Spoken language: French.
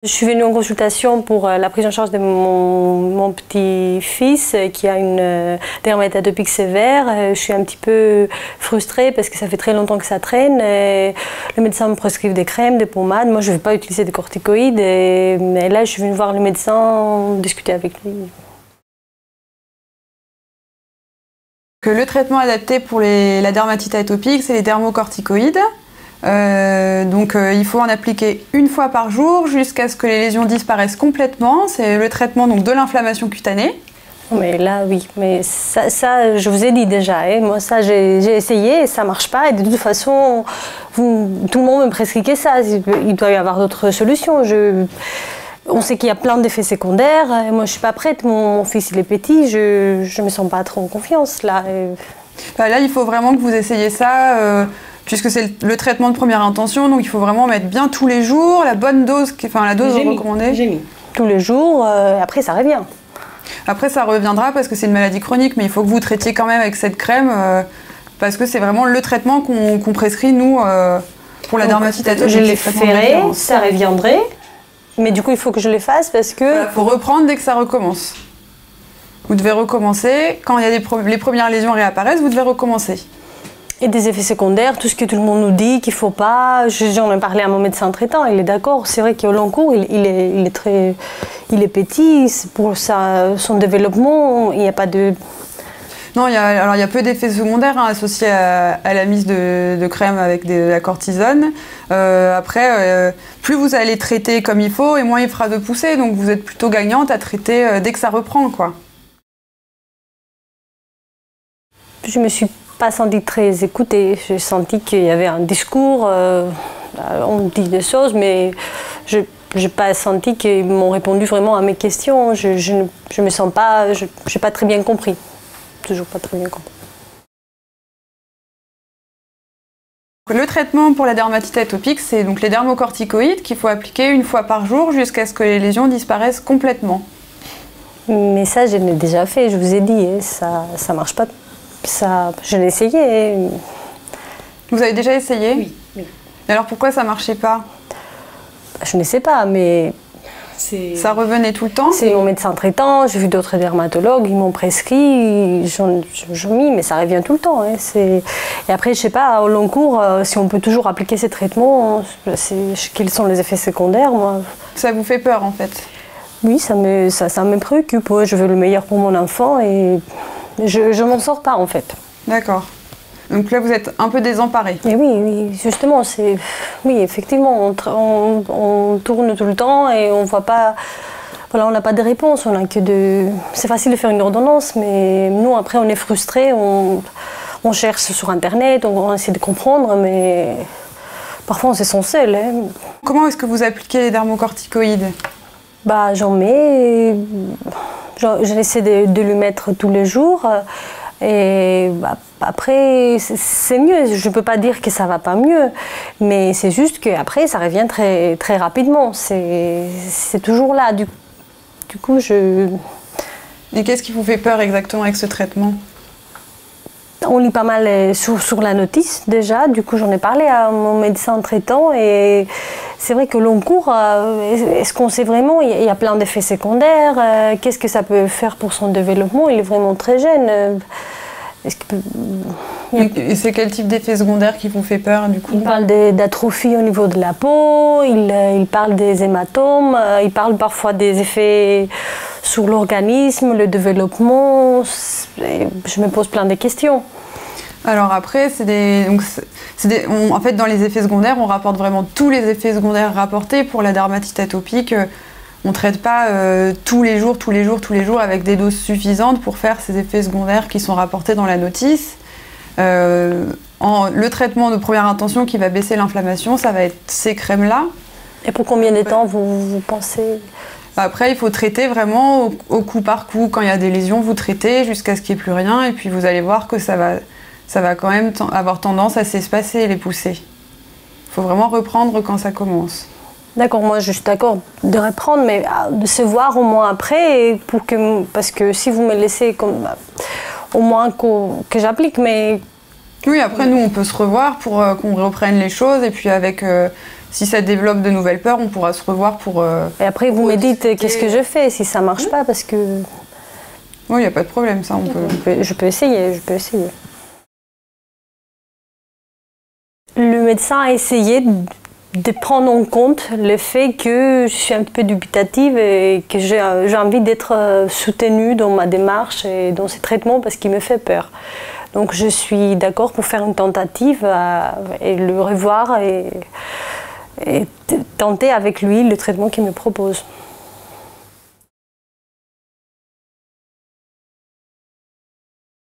Je suis venue en consultation pour la prise en charge de mon petit-fils qui a une dermatite atopique sévère. Je suis un petit peu frustrée parce que ça fait très longtemps que ça traîne. Le médecin me prescrit des crèmes, des pommades. Moi, je ne vais pas utiliser des corticoïdes. Mais là, je suis venue voir le médecin, discuter avec lui. Le traitement adapté pour la dermatite atopique, c'est les dermocorticoïdes. Il faut en appliquer une fois par jour jusqu'à ce que les lésions disparaissent complètement. C'est le traitement donc, de l'inflammation cutanée. Mais là, oui. Mais ça je vous ai dit déjà. Hein. Moi, ça, j'ai essayé et ça ne marche pas. Et de toute façon, tout le monde me prescrit ça. Il doit y avoir d'autres solutions. On sait qu'il y a plein d'effets secondaires. Moi, je ne suis pas prête. Mon fils, il est petit. Je ne me sens pas trop en confiance. Là, là il faut vraiment que vous essayiez ça. Puisque c'est le traitement de première intention, donc il faut vraiment mettre bien tous les jours la bonne dose, la dose recommandée. J'ai mis tous les jours, après ça revient. Après ça reviendra parce que c'est une maladie chronique, mais il faut que vous traitiez quand même avec cette crème parce que c'est vraiment le traitement qu'on prescrit nous pour la dermatite atopique. Je les ferai, ça reviendrait, mais du coup il faut que je les fasse parce que... Il faut reprendre dès que ça recommence. Vous devez recommencer, quand il y a les premières lésions réapparaissent, vous devez recommencer. Et des effets secondaires, tout ce que tout le monde nous dit qu'il ne faut pas. J'en ai parlé à mon médecin traitant, il est d'accord. C'est vrai qu'au long cours, il est petit. Pour son développement, il n'y a pas de... Non, il y a peu d'effets secondaires associés à la mise de crème avec de la cortisone. Après, plus vous allez traiter comme il faut, et moins il fera de poussées. Donc vous êtes plutôt gagnante à traiter dès que ça reprend, quoi. Je me suis pas senti très écoutée. J'ai senti qu'il y avait un discours, on dit des choses, mais je n'ai pas senti qu'ils m'ont répondu vraiment à mes questions. Je me sens pas, je n'ai pas très bien compris. Toujours pas très bien compris. Le traitement pour la dermatite atopique, c'est donc les dermocorticoïdes qu'il faut appliquer une fois par jour jusqu'à ce que les lésions disparaissent complètement. Mais ça, je l'ai déjà fait, je vous ai dit, ça ne marche pas. Ça, je l'ai essayé. Vous avez déjà essayé? Oui. Et alors pourquoi ça ne marchait pas? Je ne sais pas, mais... Ça revenait tout le temps? C'est mon médecin traitant, j'ai vu d'autres dermatologues, ils m'ont prescrit, j'en mis, mais ça revient tout le temps. Hein. Et après, je ne sais pas, au long cours, si on peut toujours appliquer ces traitements, quels sont les effets secondaires, moi. Ça vous fait peur, en fait? Oui, ça me préoccupe. Ouais, je veux le meilleur pour mon enfant et... Je ne m'en sors pas en fait. D'accord. Donc là vous êtes un peu désemparée. Et oui, justement, oui, effectivement, on tourne tout le temps et on voit pas. Voilà, on n'a pas de réponse, on a que de. C'est facile de faire une ordonnance, mais nous après on est frustrés, on cherche sur internet, on essaie de comprendre, mais parfois on se sent seul. Hein. Comment est-ce que vous appliquez les dermocorticoïdes? J'en mets. J'essaie de lui mettre tous les jours et après c'est mieux. Je ne peux pas dire que ça ne va pas mieux, mais c'est juste qu'après ça revient très, très rapidement. C'est toujours là. Du coup, Et qu'est-ce qui vous fait peur exactement avec ce traitement? On lit pas mal sur la notice déjà, du coup j'en ai parlé à mon médecin traitant et c'est vrai que long cours, est-ce qu'on sait vraiment, il y a plein d'effets secondaires, qu'est-ce que ça peut faire pour son développement, il est vraiment très jeune. Et c'est quel type d'effets secondaires qui vous fait peur du coup? Il parle d'atrophie au niveau de la peau, il parle des hématomes, il parle parfois des effets sur l'organisme, le développement. Je me pose plein de questions. Alors après, en fait, dans les effets secondaires, on rapporte vraiment tous les effets secondaires rapportés pour la dermatite atopique. On ne traite pas tous les jours avec des doses suffisantes pour faire ces effets secondaires qui sont rapportés dans la notice. Le traitement de première intention qui va baisser l'inflammation, ça va être ces crèmes-là. Et pour combien de temps vous pensez? Après, il faut traiter vraiment au coup par coup. Quand il y a des lésions, vous traitez jusqu'à ce qu'il n'y ait plus rien. Et puis vous allez voir que ça va quand même avoir tendance à s'espacer, les poussées. Il faut vraiment reprendre quand ça commence. D'accord, moi je suis d'accord de reprendre, mais de se voir au moins après, parce que si vous me laissez au moins que j'applique, mais... Oui, après nous on peut se revoir pour qu'on reprenne les choses, et puis avec si ça développe de nouvelles peurs, on pourra se revoir pour... Et après, vous me dites qu'est-ce que je fais si ça ne marche pas, parce que... Oui, il n'y a pas de problème, ça, on peut... Je peux essayer, Le médecin a essayé de prendre en compte le fait que je suis un peu dubitative et que j'ai envie d'être soutenue dans ma démarche et dans ces traitements parce qu'il me fait peur. Donc je suis d'accord pour faire une tentative et le revoir et tenter avec lui le traitement qu'il me propose.